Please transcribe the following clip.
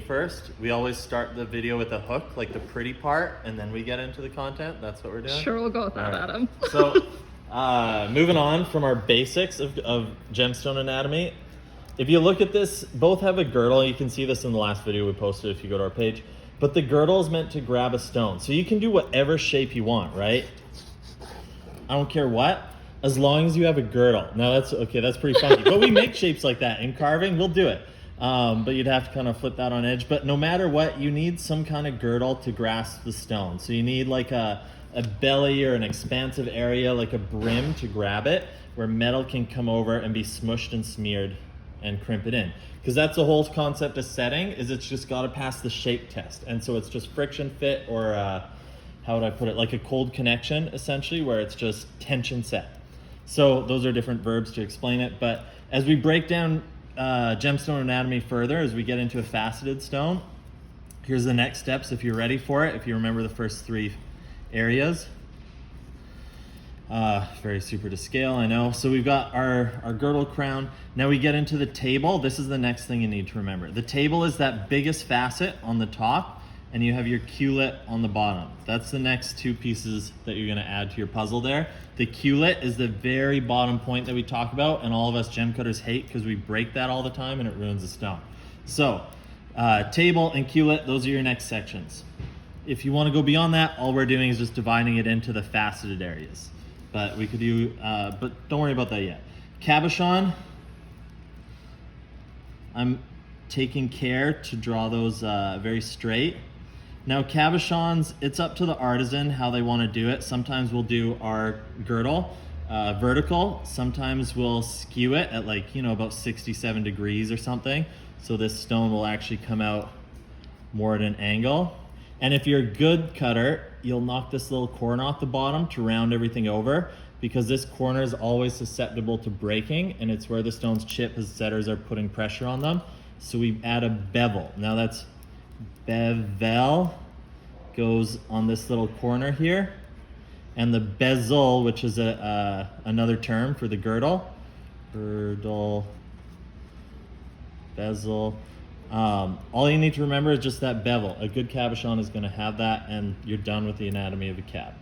First, we always start the video with a hook, like the pretty part, and then we get into the content. That's what we're doing? Sure, we'll go with that, Adam. So, moving on from our basics of gemstone anatomy, if you look at this, both have a girdle. You can see this in the last video we posted if you go to our page. But the girdle is meant to grab a stone. So you can do whatever shape you want, right? I don't care what, as long as you have a girdle. Now that's pretty funky. But we make shapes like that. In carving, we'll do it. But you'd have to kind of flip that on edge. But no matter what, you need some kind of girdle to grasp the stone. So you need like a belly or an expansive area, like a brim to grab it, where metal can come over and be smushed and smeared and crimp it in. Because that's the whole concept of setting, is it's just got to pass the shape test. And so it's just friction fit, or how would I put it, like a cold connection, essentially, where it's just tension set. So those are different verbs to explain it. But as we break down gemstone anatomy further, as we get into a faceted stone, here's the next steps if you're ready for it, if you remember the first three areas. Very super to scale, I know. So we've got our girdle crown. Now we get into the table. This is the next thing you need to remember. The table is that biggest facet on the top, and you have your culet on the bottom. That's the next two pieces that you're gonna add to your puzzle there. The culet is the very bottom point that we talk about, and all of us gem cutters hate because we break that all the time and it ruins the stone. So table and culet, those are your next sections. If you wanna go beyond that, all we're doing is just dividing it into the faceted areas. But we could do, but don't worry about that yet. Cabochon, I'm taking care to draw those very straight. Now cabochons, it's up to the artisan how they want to do it. Sometimes we'll do our girdle vertical. Sometimes we'll skew it at like, about 67 degrees or something. So this stone will actually come out more at an angle. And if you're a good cutter, you'll knock this little corner off the bottom to round everything over, because this corner is always susceptible to breaking, and it's where the stones chip as setters are putting pressure on them. So we add a bevel. Now that's bevel, goes on this little corner here. And the bezel, which is another term for the girdle, bezel. All you need to remember is just that bevel. A good cabochon is going to have that, and you're done with the anatomy of a cab.